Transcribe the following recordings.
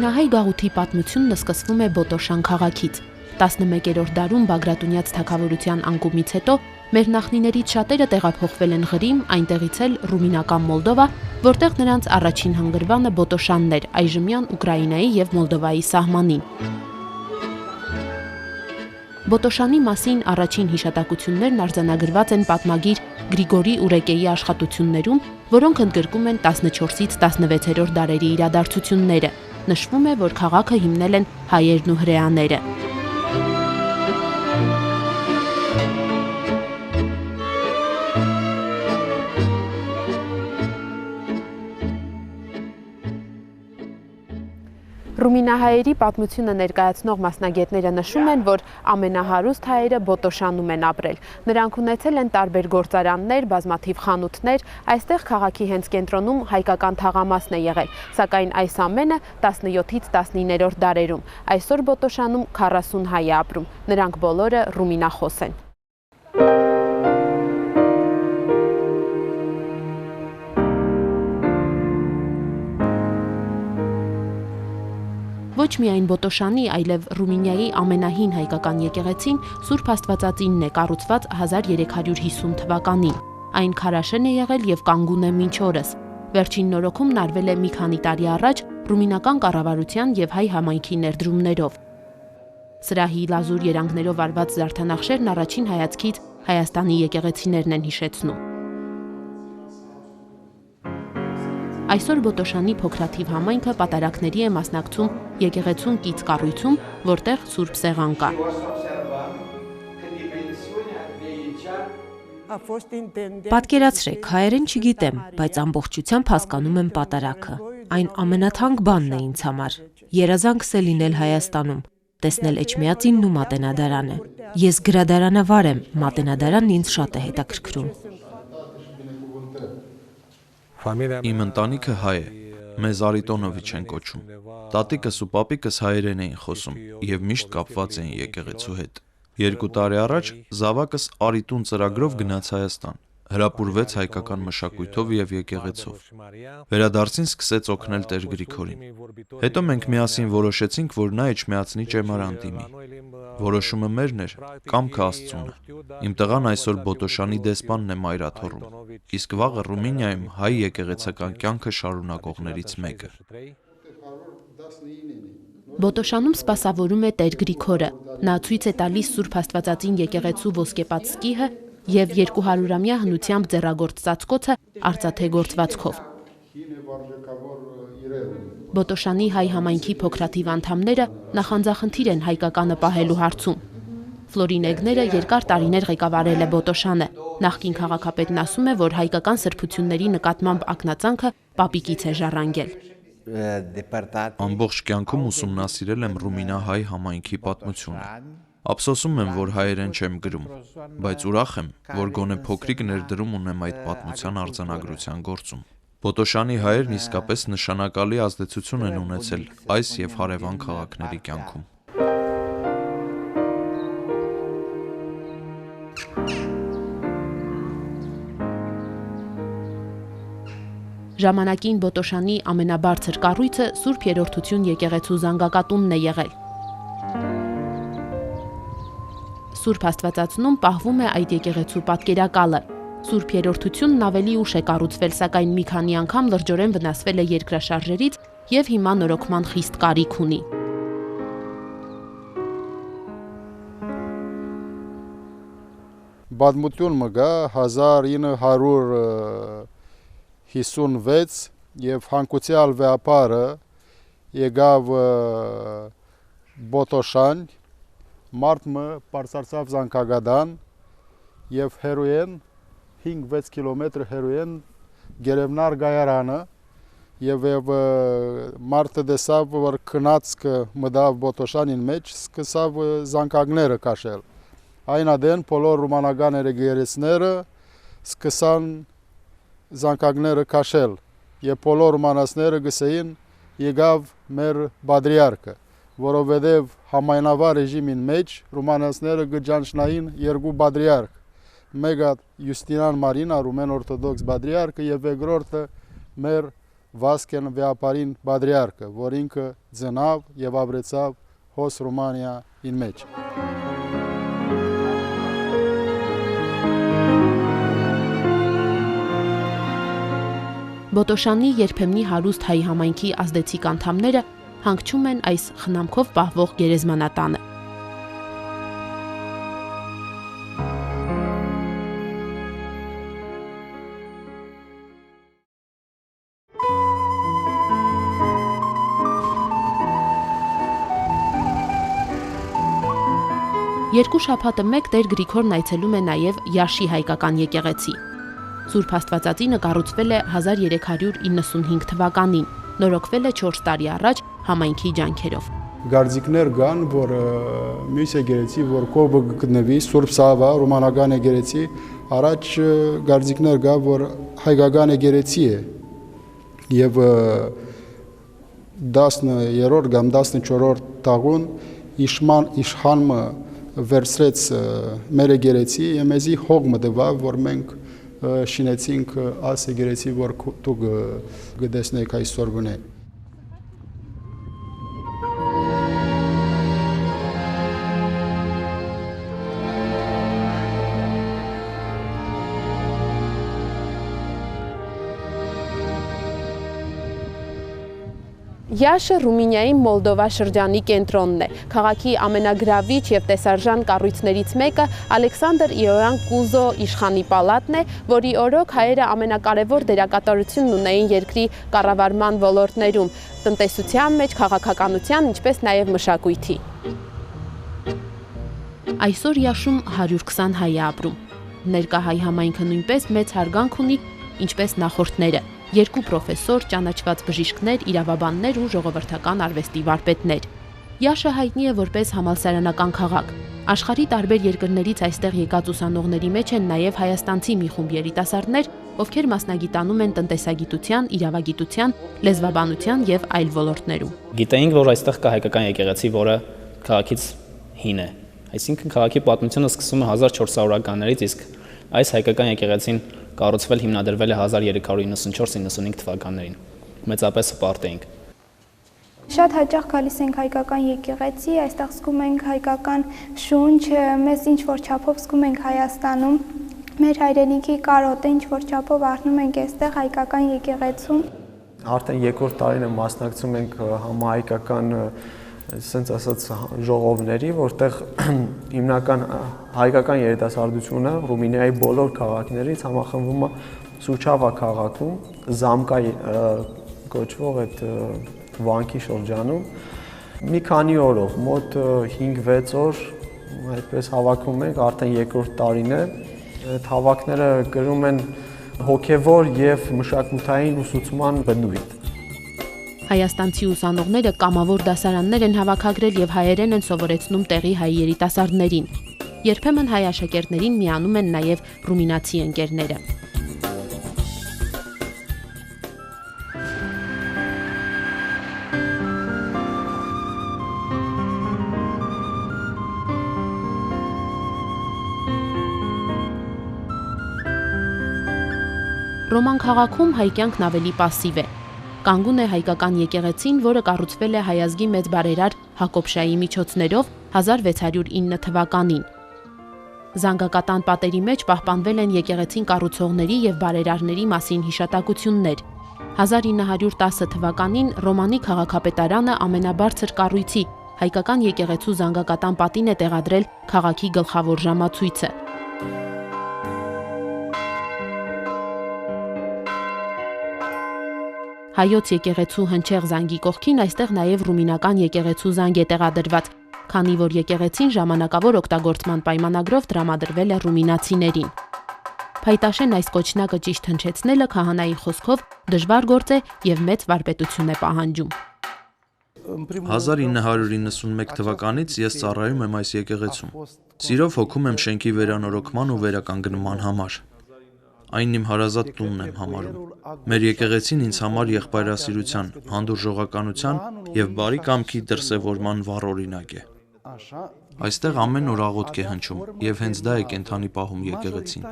Ռումինահայ գաղութի պատմությունն սկսվում է Բոտոշան քաղաքից։ 11-րդ դարում Բագրատունյաց թագավորության անկումից հետո մեր նախնիներից շատերը տեղափոխվել են Ղրիմ, այնտեղից էլ Ռումինական Մոլդովա, որտեղ նրանց առաջին հանգրվանը Բոտոշանն էր, այժմյան Ուկրաինայի եւ Մոլդովայի սահմանին։ Բոտոշանի մասին առաջին հիշատակություններն արձանագրված են պատմագիր Գրիգորի Ուրեկեի աշխատություններում, որոնք ընդգրկում են 14-ից 16-րդ դարերի իրադարձությունները։ Նշվում է, որ քաղաքը հիմնել են հայերն ու հրեաները։ Ռումինահայերի պատմությունը ներկայացնող մասնագետները նշում են, որ ամենահարուստ հայերը Բոտոշանում են ապրել։ Նրանք ունեցել են տարբեր գործարաններ, բազմաթիվ խանութներ, այստեղ քաղաքի հենց կենտրոնում հայկական թաղամասն է եղել, սակայն այս ամենը 17-ից 19-րդ դարերում։ Այսօր Բոտոշանում 40 հայ է ապրում, նրանք բոլորը ռումինախոս են։ Ոչ միայն Բոտոշանի, այլև Ռումինիայի ամենահին հայկական եկեղեցին Սուրբ Աստվածածինն է կառուցված 1350 թվականին։ Այն քարաշեն է եղել եւ կանգուն է մինչ օրս։ Վերջին նորոգումն արվել է մի քանի տարի առաջ ռումինական կառավարության եւ հայ համայնքի ներդրումներով։ Սրահի լազուր երանգներով արված զարդանախշերն առաջին հայացքից Հայաստանի եկեղեցիներն են հիշեցնում։ Այսօր Բոտոշանի փոքրաթիվ համայնքը պատարակների է մասնակցում եկեղեցուն կից կառույցում, որտեղ Սուրբ Սեղան կա։ Պատկերացրեք, հայերեն չգիտեմ, բայց ամբողջությամբ հասկանում եմ պատարակը։ Այն ամենաթանկ բանն է ինձ համար։ Երազանքս է լինել Հայաստանում, տեսնել Էջմիածինն ու Մատենադարանը։ Ես գրադարանավար եմ, Մատենադարանն ինձ շատ է հետաքրքրում։ Իմ ընտանիքը հայ է, մեզ Արիտոնովիչ են կոչում։ Տատիկս ու պապիկս հայերեն էին խոսում եւ միշտ կապված էին եկեղեցու հետ։ 2 տարի առաջ զավակս Արիտուն ծրագրով գնաց Հայաստան, հրապուրվեց հայկական մշակույթով եւ եկեղեցով։ Վերադարձին սկսեց օգնել Տեր Գրիգորին։ Հետո մենք միասին որոշեցինք, որ նա Էջմիածնի ճեմարան դիմի։ Որոշումը մերն էր, կամքը Աստծունը։ Իմ տղան այսօր Բոտոշանի դեսպանն է մայրաթոռում, իսկ վաղը Ռումինիայում հայ եկեղեցական կյանքը շարունակողներից մեկը։ Բոտոշանում սպասավորում է Տեր Գրիգորը։ Նա ցույց է տալիս Սուրբ Աստվածածին եկեղեցու ոսկեպած սկիհը եւ 200-ամյա հնությամբ ձեռագործ ծածկոցը արծաթե գործվածքով։ Բոտոշանի հայ համայնքի փոքրաթիվ անդամները նախանձախնդիր են հայկականը պահելու հարցում։ Ֆլորինեգները երկար տարիներ ղեկավարել է Բոտոշանը։ Նախկին քաղաքապետն ասում է, որ հայկական սրբությունների նկատմամբ ակնածանքը պապիկից է ժառանգել։ Ամբողջ կյանքում ուսումնասիրել եմ ռումինահայ համայնքի պատմությունը։ Ափսոսում եմ, որ հայերեն չեմ գրում, բայց ուրախ եմ, որ գոնե փոքրիկ ներդրում ունեմ այդ պատմության արձանագրության գործում։ Բոտոշանի հայերն իսկապես նշանակալի ազդեցություն են ունեցել այս եւ հարևան քաղաքների կյանքում։ Ժամանակին Բոտոշանի ամենաբարձր կառույցը Սուրբ Երրորդություն եկեղեցու զանգակատունն է եղել։ Սուրբ Աստվածածնում պահվում է այդ եկեղեցու պատկերակալը։ Սուրբ Երրորդությունն ավելի ուշ է կառուցվել, սակայն մի քանի անգամ լրջորեն վնասվել է երկրաշարժերից եւ հիմա նորոգման խիստ կարիք ունի։ Բադմություն մգա 1956 եւ հանկուցյալ վեապարը եկավ Բոտոշան Մարտմը բարձրացավ Զանգագադան եւ հերոյեն 5-6 կիլոմետր հերոյեն Գերևնար գայարանը եւ մարտը դեսավ որ քնածքը մտավ Բոտոշանին մեջ սկսավ զանգակները քաշել այն ադեն բոլոր ռումանական եկեղեցիները սկսան զանգակները քաշել եւ բոլոր ռումանացիները գսեին եկավ մեր բադրիարքը որովհետև համայնավար ռեժիմին մեջ ռումանացիները գճանչնային երկու բադրիարք մեկը Յուստինան Մարինա ռումեն օրթոդոքս բադրիարքը եւ երկրորդը մեր Վասկեն Վեապարին Բադրիարքը, որ ինքը ծնավ եւ ապրեցավ հոս Ռումանիային մեջ։ Բոտոշանի երբեմնի հարուստ հայ համայնքի ազդեցիկ անդամները հանգչում են այս խնամքով պահվող գերեզմանատանը։ Երկու շաբաթը մեկ Տեր Գրիգորն այցելում է նաև Յաշի հայկական եկեղեցի։ Սուրբ Աստվածածինը կառուցվել է 1395 թվականին, նորոգվել է 4 տարի առաջ համայնքի ջանքերով։ Գարձիկներ կան, որ մյուս եկեղեցի, որ կողը գտնվի Սուրբ Սավա, ռոմանական եկեղեցի, առաջ գարձիկներ կա, որ հայկական եկեղեցի է։ Եվ 10-րդ կամ 14-րդ տաղուն իշխանը վերցրեց մեր եկեղեցի եւ մեզի հող մտավ, որ մենք շինեցինք այս եկեղեցի, որ դուք գտեսնեք այսօր գոնե։ Յաշը Ռումինիայի Մոլդովա շրջանի կենտրոնն է։ Քաղաքի ամենագրավիչ եւ տեսարժան կառույցներից մեկը Ալեքսանդր Իոյան Կուզո իշխանի պալատն է, որի օրոք հայերը ամենակարևոր դերակատարությունն ունեին երկրի կառավարման ոլորտներում՝ տնտեսության մեջ, քաղաքականության, ինչպես նաեւ մշակույթի։ Այսօր Յաշում 120 հայ է ապրում։ Ներկա հայ համայնքը նույնպես մեծ հարգանք ունի, ինչպես նախորդները։ 2 պրոֆեսոր, ճանաչված բժիշկներ, իրավաբաններ ու ժողովրդական արվեստի վարպետներ։ Յաշը հայտնի է որպես համալսարանական քաղաք։ Աշխարհի տարբեր երկրներից այստեղ եկած ուսանողների մեջ են նաև հայաստանցի մի խումբ երիտասարդներ, ովքեր մասնագիտանում են տնտեսագիտության, իրավագիտության, լեզվաբանության եւ այլ ոլորտներում։ Գիտեինք, որ այստեղ կա հայկական եկեղեցի, որը քաղաքից հին է։ Այսինքն քաղաքի պատմությունը սկսվում է 1400-ականներից, իսկ այս հայկական եկեղեցին կառուցվել հիմնադրվել է 1394-95 թվականներին։ Մեծապես հպարտ էինք։ Շատ հաճախ գալիս ենք հայկական եկեղեցի, այստեղ զգում ենք հայկական շունչ, մեզ ինչ-որ չափով զգում ենք Հայաստանում, մեր հայրենիքի կարոտը ինչ-որ չափով առնում ենք այստեղ հայկական եկեղեցում։ Արդեն երկրորդ տարին մասնակցում ենք համահայկական ասենց ասած ժողովների, որտեղ հիմնական հայկական երիտասարդությունը Ռումինիայի բոլոր քաղաքներից համախմբվում է Սուչավա քաղաքում, Զամկա կոչվող այդ վանքի շրջանում։ Մի քանի օրով, մոտ 5-6 օր այդպես հավաքում ենք, արդեն երկրորդ տարին է։ Այդ հավաքները կրում են հոգևոր եւ մշակութային ուսուցման բնույթ։ Հայաստանցի ուսանողները կամավոր դասարաններ են հավաքագրել եւ հայերեն են սովորեցնում տեղի հայ երիտասարդներին։ Երբեմն հայ աշակերտներին միանում են նաեւ ռումինացի ընկերները։ Ռոման քաղաքում հայ կյանքն ավելի պասիվ է։ Կանգուն է հայկական եկեղեցին, որը կառուցվել է հայազգի մեծ բարերար Հակոբշայի միջոցներով 1609 թվականին։ Զանգակատան պատերի մեջ պահպանվել են եկեղեցին կառուցողների եւ բարերարների մասին հիշատակություններ։ 1910 թվականին Ռոմանի քաղաքապետարանը ամենաբարձր կառույցի հայկական եկեղեցու զանգակատան պատին է տեղադրել քաղաքի գլխավոր ժամացույցը։ Հայոց եկեղեցու հնչեղ զանգի կողքին այստեղ նաև ռումինական եկեղեցու զանգ է տեղադրված, քանի որ եկեղեցին ժամանակավոր օգտագործման պայմանագրով տրամադրվել է ռումինացիներին։ Փայտաշեն այս կոչնակը ճիշտ հնչեցնելը քահանայի խոսքով դժվար գործ է եւ մեծ վարպետություն է պահանջում։ 1991 թվականից ես ծառայում եմ այս եկեղեցում։ Սիրով հոգում եմ շենքի վերանորոգման ու վերականգնման համար։ Այն իմ հարազատ տունն եմ համարում։ Մեր եկեղեցին ինձ համար եղբայրասիրության, հանդուրժողականության եւ բարի կամքի դրսեւորման վառ օրինակ է։ Այստեղ ամեն օր աղոթք է հնչում, եւ հենց դա է կենթանի պահում եկեղեցին։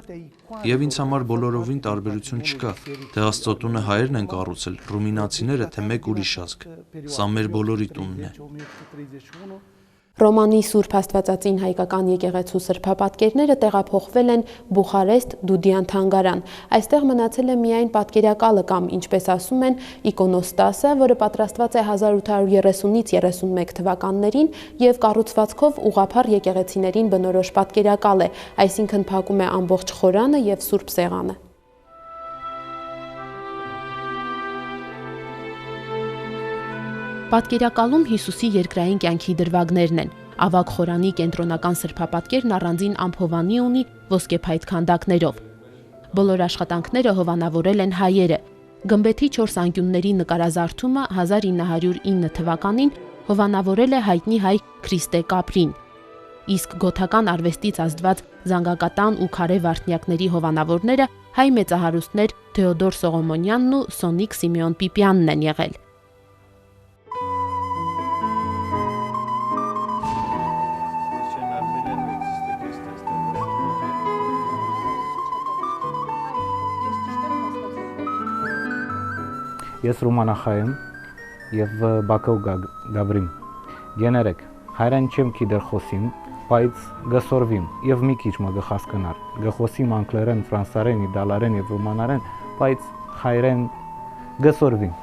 Եվ ինձ համար բոլորովին տարբերություն չկա, թե Աստծո տունը հայերն են կառուցել, ռումինացիները, թե մեկ ուրիշ ազգ։ Սա մեր բոլորի տունն է։ Ռոմանի Սուրբ Աստվածածին հայկական եկեղեցու սրբապատկերները տեղափոխվել են Բուխարեստ Դուդյան թանգարան։ Այստեղ մնացել է միայն պատկերակալը կամ, ինչպես ասում են, իկոնոստասը, որը պատրաստված է 1830-ից 31 թվականներին եւ կառուցվածքով ուղղափառ եկեղեցիներին բնորոշ պատկերակալ է, այսինքն փակում է ամբողջ խորանը եւ Սուրբ Սեղանը։ Պատկերակալում Հիսուսի երկրային կյանքի դրվագներն են։ Ավագ խորանի կենտրոնական սրբապատկերն առանձին ամփովանի ունի ոսկեփայտ քանդակներով։ Բոլոր աշխատանքները հովանավորել են հայերը։ Գմբեթի 4 անկյունների նկարազարդումը 1909 թվականին հովանավորել է հայտնի հայ Քրիստե Կապրին։ Իսկ գոթական արվեստից ազդված զանգակատան ու քարե վարդնյակների հովանավորները հայ մեծահարուստներ Թեոդոր Սողոմոնյանն ու Սոնիկ Սիմեոն Պիպյանն են եղել։ Ես ռումանախայ եմ եւ Բաքով Գաբրիմ։ Գեներեք, հայրեն չեմ գիտեր խոսիմ, բայց գսորվիմ եւ մի քիչ մը գխասկնար։ Գխոսիմ անգլերեն, ֆրանսերեն, իտալերեն եւ ռումաներեն, բայց հայրեն գսորվիմ։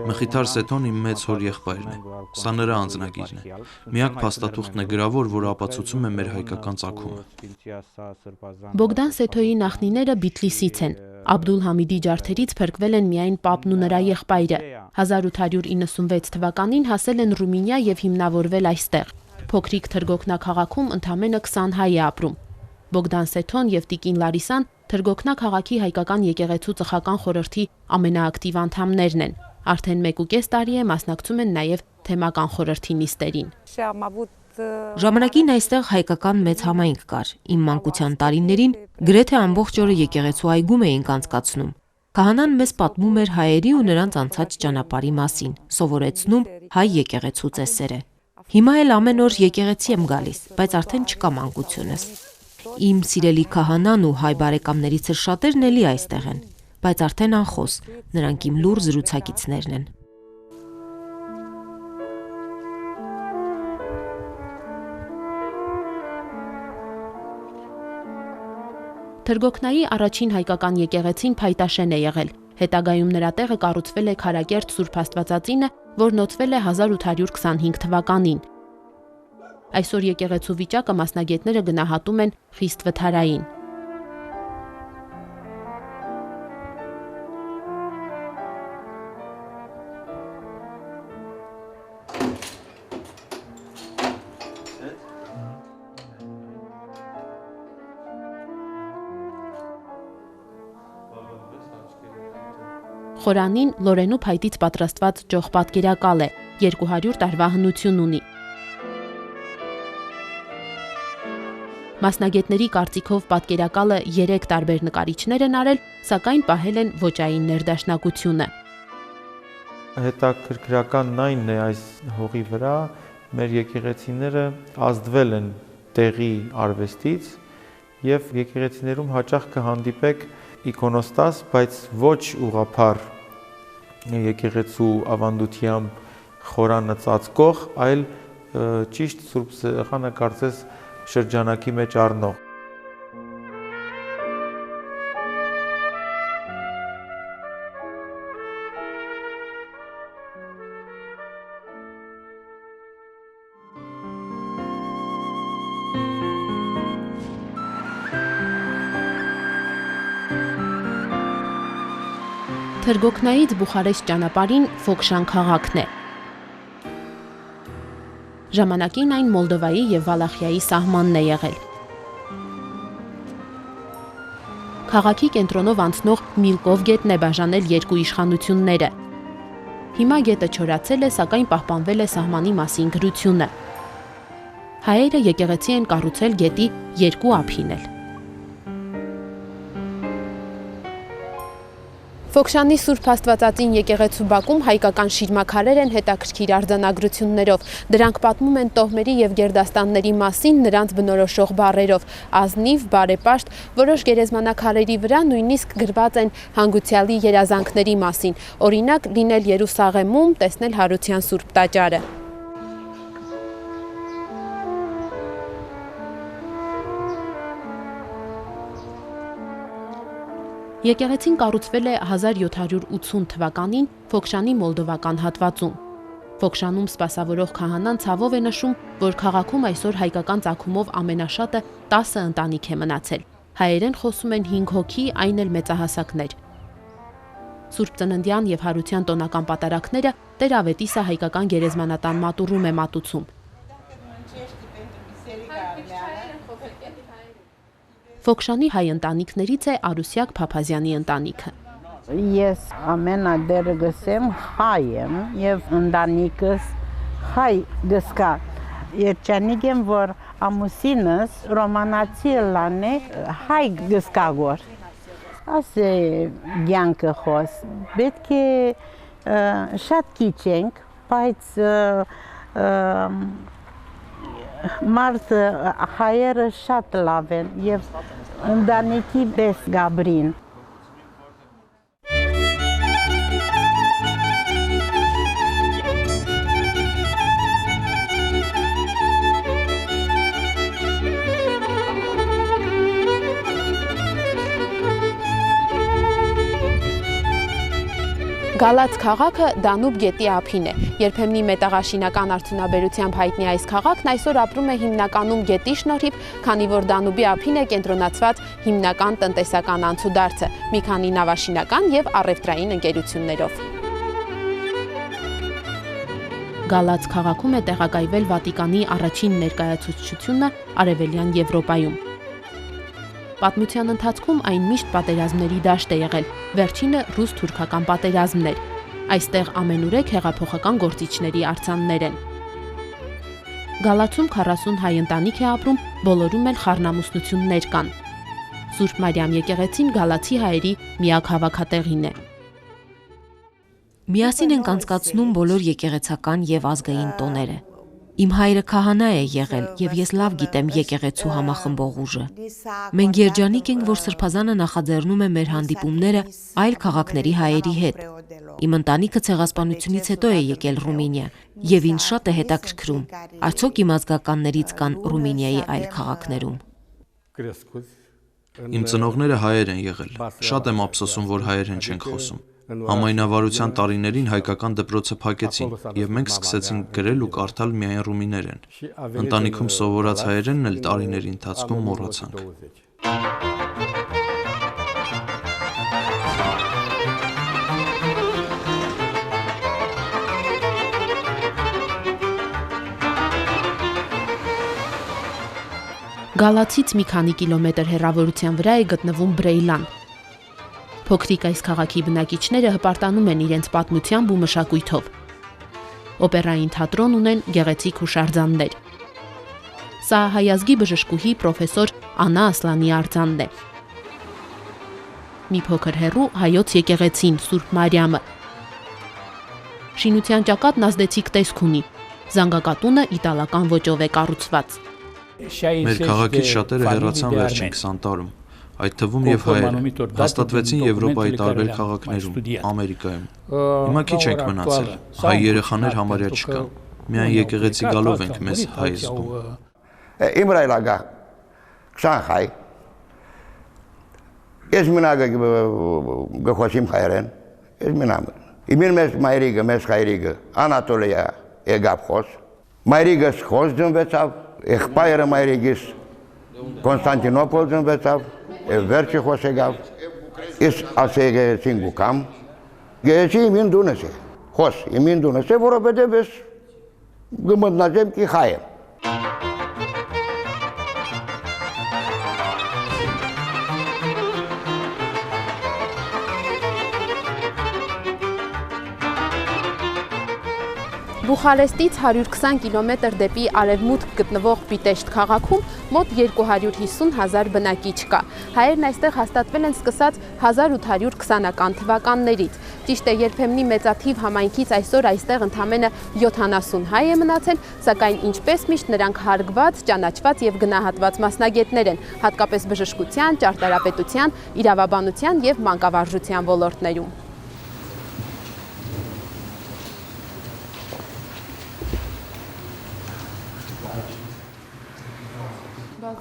Մխիթար Սեթոն իմ մեծ հոր եղբայրն է։ Սա նրա անձնագիրն է։ Միակ փաստաթուղթն է գրավոր, որը ապացուցում է մեր հայկական ծագումը։ Բոգդան Սեթոյի նախնիները Բիթլիսից են։ Աբդուլ Համիդի ջարդերից փրկվել են միայն Պապն ու նրա եղբայրը։ 1896 թվականին հասել են Ռումինիա եւ հիմնավորվել այստեղ։ Փոքրիկ Թրգոկնա քաղաքում ընդամենը 20 հայ է ապրում։ Բոգդան Սեթոն եւ Տիկին Լարիսան Թրգոկնա քաղաքի հայկական եկեղեցու ծխական խորհրդի ամենաակտիվ անդամներն են։ Արդեն 1.5 տարի է մասնակցում են նաև թեմական խորհրդի նիստերին։ Ժամանակին այստեղ հայկական մեծ համայնք կար։ Իմ մանկության տարիներին գրեթե ամբողջ օրը եկեղեցու այգում էինք անցկացնում։ Քահանան մեզ պատմում էր հայերի ու նրանց անցած ճանապարհի մասին, սովորեցնում հայ եկեղեցու ծեսերը։ Հիմա էլ ամեն օր եկեղեցի եմ գալիս, բայց արդեն չկա մանկությունս։ Իմ սիրելի քահանան ու հայ բարեկամներից շատերն էլի այստեղ են, բայց արդեն անխոս, նրանք իմ լուր զրուցակիցներն են։ Թրգոկնայի առաջին հայկական եկեղեցին Փայտաշեն է եղել։ Հետագայում նրա տեղը կառուցվել է Քարակերտ Սուրբ Աստվածածինը, որ նոթվել է 1825 թվականին։ Այսօր եկեղեցու վիճակը մասնագետները գնահատում են խիստ վթարային։ Խորանին Լորենու փայտից պատրաստված ճոխ պատկերակալ է, 200 տարվա հնություն ունի։ Մասնագետների կարծիքով պատկերակալը 3 տարբեր նկարիչներ են արել, սակայն պահել են ոճային ներդաշնակությունը։ Հետաքրքրականն այն է այս հողի վրա մեր եկեղեցիները ազդվել են տեղի արվեստից եւ եկեղեցիներում հաճախ կհանդիպեք իկոնոստաս, բայց ոչ ուղղափառ եկեղեցու ավանդությամբ խորանը ծածկող, այլ ճիշտ Սուրբ Սեղանը կարծես շրջանակի մեջ առնող։ Թրգոկնայից Բուխարեստ ճանապարհին Ֆոքշան քաղաքն է։ Ժամանակին այն Մոլդովայի եւ Վալախիայի սահմանն է եղել։ Քաղաքի կենտրոնով անցնող Միլկով գետն է բաժանել երկու իշխանությունները։ Հիմա գետը չորացել է, սակայն պահպանվել է սահմանի մասին գրությունը։ Հայերը եկեղեցի են կառուցել գետի երկու ափին էլ։ Ֆոքշանի Սուրբ Աստվածածին եկեղեցու բակում հայկական շիրմաքարեր են հետաքրքիր արձանագրություններով։ Դրանք պատմում են տոհմերի եւ գերդաստանների մասին նրանց բնորոշող բառերով։ Ազնիվ, բարեպաշտ, որոշ գերեզմանակարերի վրա նույնիսկ գրված են հանգուցյալի երազանքների մասին։ Օրինակ, լինել Երուսաղեմում, տեսնել Հարության Սուրբ տաճարը։ Եկեղեցին կառուցվել է 1780 թվականին Ֆոքշանի մոլդովական հատվածում։ Ֆոքշանում սպասավորող քահանան ցավով է նշում, որ քաղաքում այսօր հայկական ծագումով ամենաշատը 10 ընտանիք է մնացել։ Հայերեն խոսում են 5 հոգի, այն էլ մեծահասակներ։ Սուրբ Ծննդյան եւ Հարության տոնական պատարակները Տեր Ավետիսը հայկական գերեզմանատան մատուռում է մատուցում։ Ֆոքշանի հայ ընտանիքներից է Արուսյակ Փափազյանի ընտանիքը։ Ես ամենադերս եմ հայ եմ եւ ընտանիքս հայ գսկա։ Երջանիկ եմ, որ ամուսինս ռոմանացի լան է հայ գսկագոր։ Ասե յանքը խոս։ Պետք է շատ քիչ ենք, բայց մարդը հայերը շատ լավ են եւ ընտանիքի պես գաբրին։ Գալաց քաղաքը Դանուբ գետի ափին է։ Երբեմնի մետաղաշինական արդյունաբերությամբ հայտնի այս քաղաքն այսօր ապրում է հիմնականում գետի շնորհիվ, քանի որ Դանուբի ափին է կենտրոնացված հիմնական տնտեսական անցուդարձը՝ մի քանի նավաշինական եւ առևտրային ընկերություններով։ Գալաց քաղաքում է տեղակայվել Վատիկանի առաջին ներկայացուցչությունը Արևելյան Եվրոպայում։ Պատմության ընթացքում այն միշտ պատերազմների դաշտ է եղել, վերջինը ռուս-թուրքական պատերազմներ։ Այստեղ ամենուրեք հեղափոխական գործիչների արձաններ են։ Գալացում 40 հայ ընտանիք է ապրում, բոլորում էլ խառնամուսնություններ կան։ Սուրբ Մարիամ եկեղեցին գալացի հայերի միակ հավաքատեղին է։ Միասին ենք անցկացնում բոլոր եկեղեցական եւ ազգային տոները։ Իմ հայրը քահանա է եղել եւ ես լավ գիտեմ եկեղեցու համախմբող ուժը։ Մենք երջանիկ ենք, որ Սրբազանը նախաձեռնում է մեր հանդիպումները այլ քաղաքների հայերի հետ։ Իմ ընտանիքը ցեղասպանությունից հետո է եկել Ռումինիա եւ ինձ շատ է հետաքրքրում, արդյոք իմ ազգականներից կան Ռումինիայի այլ քաղաքներում։ Իմ ծնողները հայեր են եղել։ Շատ եմ ափսոսում, որ հայերեն չենք խոսում։ Համայնավարության տարիներին հայկական դպրոցը փակեցին եւ մենք սկսեցինք գրել ու կարդալ միայն ռումիներեն։ Ընտանիքում սովորած հայերենն էլ տարիների ընթացքում մոռացանք։ Գալացից մի քանի կիլոմետր հեռավորության վրա է գտնվում Բրեյլան։ Փոքրիկ այս քաղաքի բնակիչները հպարտանում են իրենց պատմությամբ ու մշակույթով։ Օպերային թատրոն ունեն գեղեցիկ հուշարձաններ։ Սա հայազգի բժշկուհի պրոֆեսոր Անա Ասլանի արձանն է։ Մի փոքր հեռու հայոց եկեղեցին Սուրբ Մարիամը։ Շինության ճակատն ազդեցիկ տեսք ունի։ Զանգակատունը իտալական ոճով է կառուցված։ Մեր քաղաքից շատերը հեռացան վերջին 20 տարում, այդ թվում եւ հայերը, հաստատվեցին Եվրոպայի տարբեր քաղաքներում, Ամերիկայում։ Հիմա քիչ ենք մնացել, հայ երեխաներ համարյա չկան, միայն եկեղեցի գալով ենք մեզ հայ զգում։ Իմ ռայլագա, Շանհայ, ես մնագը գխոսիմ հայերեն, ես մնամ։ Իմին մեզ մայրիգը, մեզ հայրիգը, Անատոլիա եկավ խոս, մայրիգս խոս դնվեցավ, եղբայրը մայրիգիս Կոնստանտինոպոլ դնվեցավ, վերջի խոս եկավ, ես ասե եկեղեցին գուկամ, եկեղեցի իմին դունս է, խոս իմին դունս է, որովհետև ես գմտնաջեմ կի հայ եմ։ Բուխարեստից 120 կիլոմետր դեպի արևմուտք գտնվող Պիտեշտ քաղաքում մոտ 250,000 բնակիչ կա։ Հայերն այստեղ հաստատվել են սկսած 1820-ական թվականներից։ Ճիշտ է, երբեմնի մեծաթիվ համայնքից այսօր այստեղ ընդամենը 70 հայ է մնացել, սակայն ինչպես միշտ նրանք հարգված, ճանաչված եւ գնահատված մասնագետներ են, հատկապես բժշկության, ճարտարապետության, իրավաբանության եւ մանկավարժության ոլորտներում։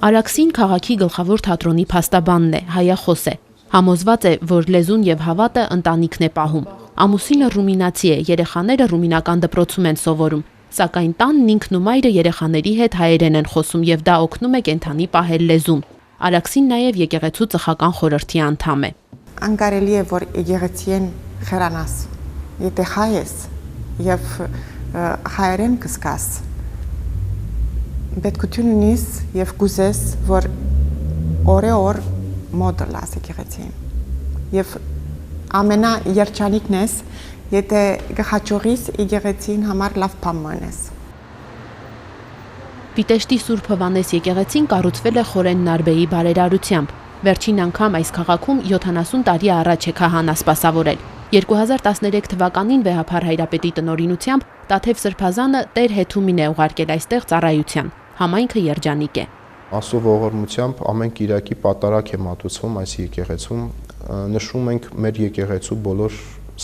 Արաքսին քաղաքի գլխավոր թատրոնի փաստաբանն է, հայախոս է։ Համոզված է, որ լեզուն եւ հավատը ընտանիքն է պահում։ Ամուսինը ռումինացի է, երեխաները ռումինական դպրոցում են սովորում, սակայն տանն ինքն ու մայրը երեխաների հետ հայերեն են խոսում եւ դա օգնում է կենթանի պահել լեզուն։ Արաքսին նաեւ եկեղեցու ծխական խորհրդի անդամ է։ Անկարելի է, որ եկեղեցին խրանաս, եթե հայ ես եւ հայերեն կսկաս, պետքություն ունիս եւ կուզես, որ օրը մոդը լաս եկեղեցին եւ ամենա երջանիկն ես, եթե գխաչողիս եկեղեցին համար լավ բան մանես։ Պիտեշտի Սուրբ Հովանես եկեղեցին կառուցվել է Խորեն Նարբեի բարերարությամբ։ Վերջին անգամ այս քաղաքում 70 տարի առաջ է քահանա սպասավորել։ 2013 թվականին Վեհափար Հայրապետի տնօրինությամբ Տաթև Սրբազանը Տեր Հեթումին է ուղարկել այստեղ ծառայության։ Համայնքը երջանիկ է։ Աստծո ողորմությամբ ամեն Կիրակի պատարագ է մատուցվում այս եկեղեցում։ Նշում ենք մեր եկեղեցու բոլոր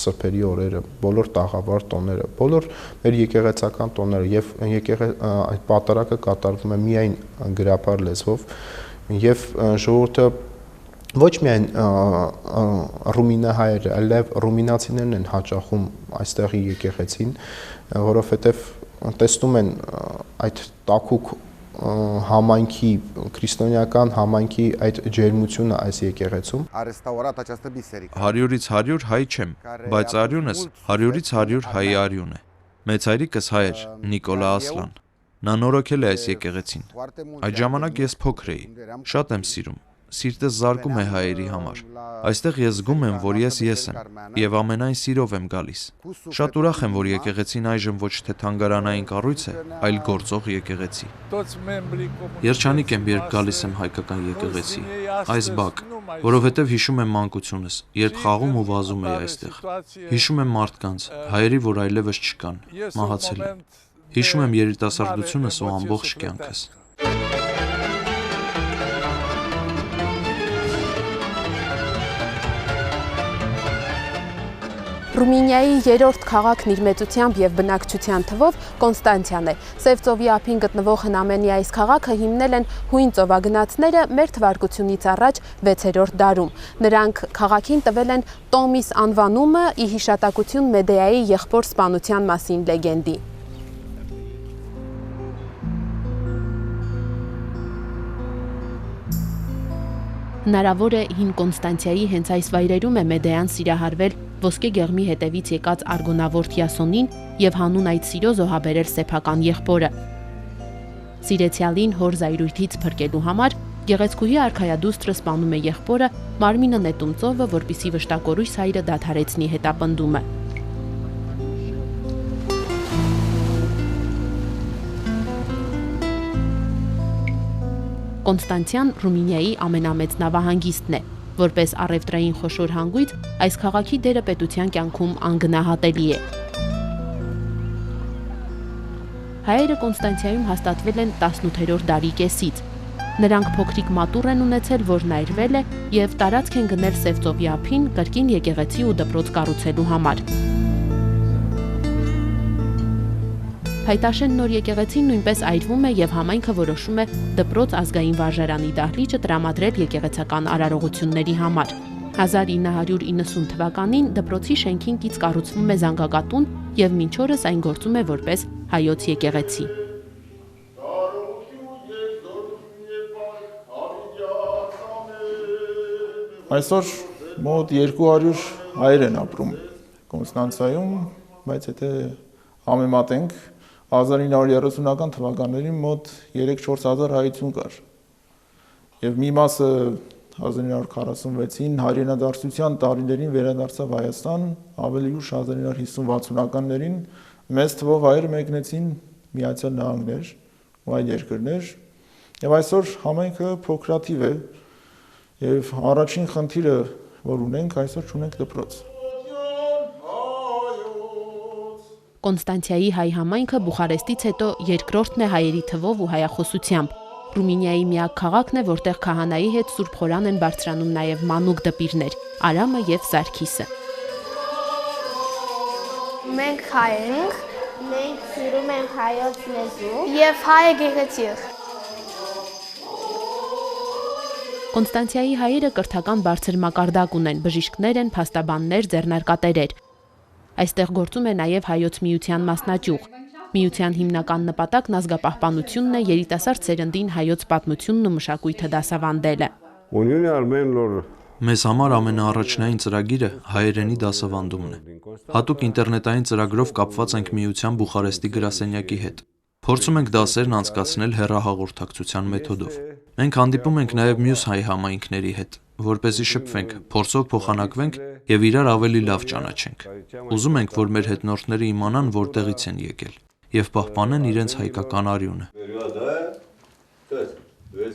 սրբերի օրերը, բոլոր տաղավար տոները, բոլոր մեր եկեղեցական տոները եւ այդ պատարագը կատարվում է միայն գրաբար լեզվով եւ ժողովուրդը ոչ միայն ռումինահայերը, այլև ռումինացիներն են հաճախում այստեղի եկեղեցին, որովհետև տեսնում են այդ տաքուկ համայնքի, քրիստոնեական համայնքի այդ ջերմությունը այս եկեղեցում։ 100-ից 100 հայ չեմ, բայց արյունս 100-ից 100 հայ արյուն է։ Մեծ հայրիկս հայ էր, Նիկոլա Ասլան։ Նա նորոգել է այս եկեղեցին։ Այդ ժամանակ ես փոքր էի, շատ եմ սիրում։ Սիրտս զարկում է հայերի համար։ Այստեղ ես զգում եմ, որ ես եմ եւ ամենայն սիրով եմ գալիս։ Շատ ուրախ եմ, որ եկեղեցին այժմ ոչ թե թանգարանային կառույց է, այլ գործող եկեղեցի։ Երջանիկ եմ, երբ գալիս եմ հայկական եկեղեցի, այս բակ, որովհետեւ հիշում եմ մանկությունս, երբ խաղում ու վազում էի այստեղ։ Հիշում եմ մարդկանց, հայերի, որ այլևս չկան, մահացել են։ Հիշում եմ երիտասարդությունս ու ամբողջ կյանքս։ Ռումինիայի երրորդ քաղաքն իր մեծությամբ եւ բնակչության թվով Կոնստանցիան է։ Սև ծովի ափին գտնվող հնամենի այս քաղաքը հիմնել են հույն ծովագնացները մեր թվարկությունից առաջ 6-րդ դարում։ Նրանք քաղաքին տվել են Տոմիս անվանումը ի հիշատակություն Մեդեայի եղբոր սպանության մասին լեգենդի։ Հնարավոր է հին Կոնստանցիայի հենց այս վայրերում է Մեդեան սիրահարվել ոսկե գեղմի հետևից եկած արգոնավորտ Յասոնին եւ հանուն այդ սիրո զոհաբերել սեփական եղբորը։ Սիրեցյալին հոր զայրույթից փրկելու համար գեղեցկուհի արքայադուստրը սպանում է եղբորը, մարմինը նետում ծովը, որպիսի վշտակորույս հայրը դադարեցնի հետապնդումը։ Կոնստանցիան Ռումինիայի ամենամեծ նավահանգիստն է։ Որպես առևտրային խոշոր հանգույց, այս քաղաքի դերը պետության կյանքում անգնահատելի է։ Հայերը Կոնստանցիայում հաստատվել են 18-րդ դարի կեսից։ Նրանք փոքրիկ մատուռ են ունեցել, որն այրվել է եւ տարածք են գնել Սև ծովի ափին կրկին եկեղեցի ու դպրոց կառուցելու համար։ Փայտաշեն նոր եկեղեցին նույնպես այրվում է եւ համայնքը որոշում է դպրոց ազգային վարժարանի դահլիճը տրամադրել եկեղեցական արարողությունների համար։ 1990 թվականին դպրոցի շենքին կից կառուցվում է զանգակատուն եւ մինչ օրս այն գործում է որպես հայոց եկեղեցի։ Այսօր մոտ 200 հայեր են ապրում Կոնստանցիայում, բայց եթե համեմատենք 1930-ական թվականներին մոտ 3-4 հազար հայություն կար եւ մի մասը 1946-ին հայրենադարձության տարիներին վերադարձավ Հայաստան, ավելի ուշ 1950-60-ականներին մեծ թվով հայեր մեկնեցին Միացյալ Նահանգներ ու այլ երկրներ, եւ այսօր համայնքը փոքրաթիվ է, եւ առաջին խնդիրը, որ ունենք, այսօր չունենք դպրոց։ Կոնստանցիայի հայ համայնքը Բուխարեստից հետո երկրորդն է հայերի թվով ու հայախոսությամբ։ Ռումինիայի միակ քաղաքն է, որտեղ քահանայի հետ Սուրբ Խորան են բարձրանում նաև մանուկ դպիրներ՝ Արամը եւ Սարգիսը։ Մենք հայ ենք, մենք սիրում ենք հայոց լեզու եւ հայ եկեղեցին։ Կոնստանցիայի հայերը կրթական բարձր մակարդակ ունեն, բժիշկներ են, փաստաբաններ, ձեռնարկատերեր։ Այստեղ գործում է նաև Հայոց միության մասնաճյուղ։ Միության հիմնական նպատակն ազգապահպանությունն է, երիտասարդ սերնդին հայոց պատմությունն ու մշակույթը դասավանդելը։ Մեզ համար ամենաառաջնային ծրագիրը հայերենի դասավանդումն է։ Հատուկ ինտերնետային ծրագրով կապված ենք Միության Բուխարեստի գրասենյակի հետ։ Փորձում ենք դասերն անցկացնել հեռահաղորդակցության մեթոդով։ Մենք հանդիպում ենք նաև մյուս հայ համայնքների հետ, որպեսզի շփվենք, փորձով փոխանակվենք եւ իրար ավելի լավ ճանաչենք։ Ուզում ենք, որ մեր հետնորդները իմանան, որտեղից են եկել եւ պահպանեն իրենց հայկական արյունը։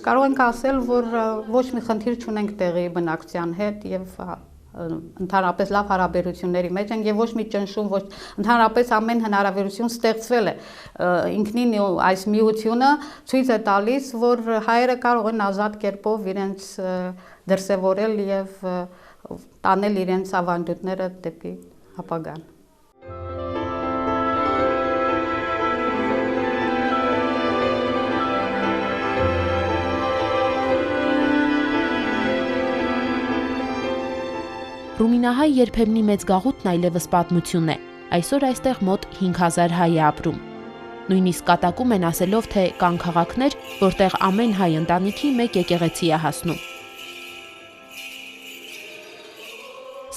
Կարող ենք ասել, որ ոչ մի խնդիր չունենք տեղի բնակչության հետ եւ ընդհանրապես լավ հարաբերությունների մեջ են եւ ոչ մի ճնշում, ոչ ընդհանրապես ամեն հնարավորություն ստեղծվել է ինքնին այս միությունը ցույց է տալիս, որ հայերը կարող են ազատ կերպով իրենց դրսևորել եւ տանել իրենց ավանդույթները դեպի ապագան։ Ռումինահայ երբեմնի մեծ գաղութն այլևս պատմություն է։ Այսօր այստեղ մոտ 5000 հայ է ապրում։ Նույնիսկ կատակում են ասելով, թե կան քաղաքներ, որտեղ ամեն հայ ընտանիքի մեկ եկեղեցի է հասնում։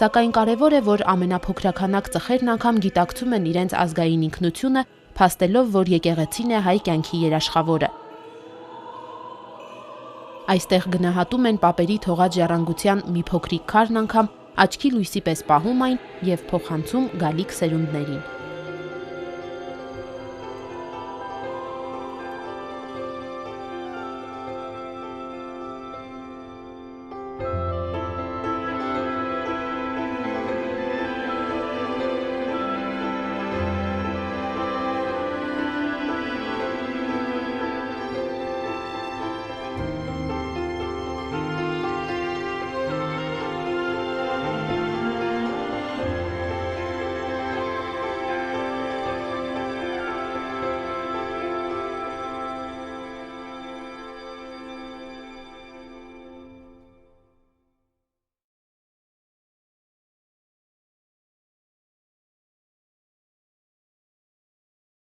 Սակայն կարևոր է, որ ամենափոքրականակ ծխերն անգամ գիտակցում են իրենց ազգային ինքնությունը, փաստելով, որ եկեղեցին է հայ կյանքի երաշխավորը։ Այստեղ գնահատում են պապերի թողած ժառանգության մի փոքրիկ քարն անգամ, աչքի լույսի պես պահում այն եւ փոխանցում գալիք սերունդներին։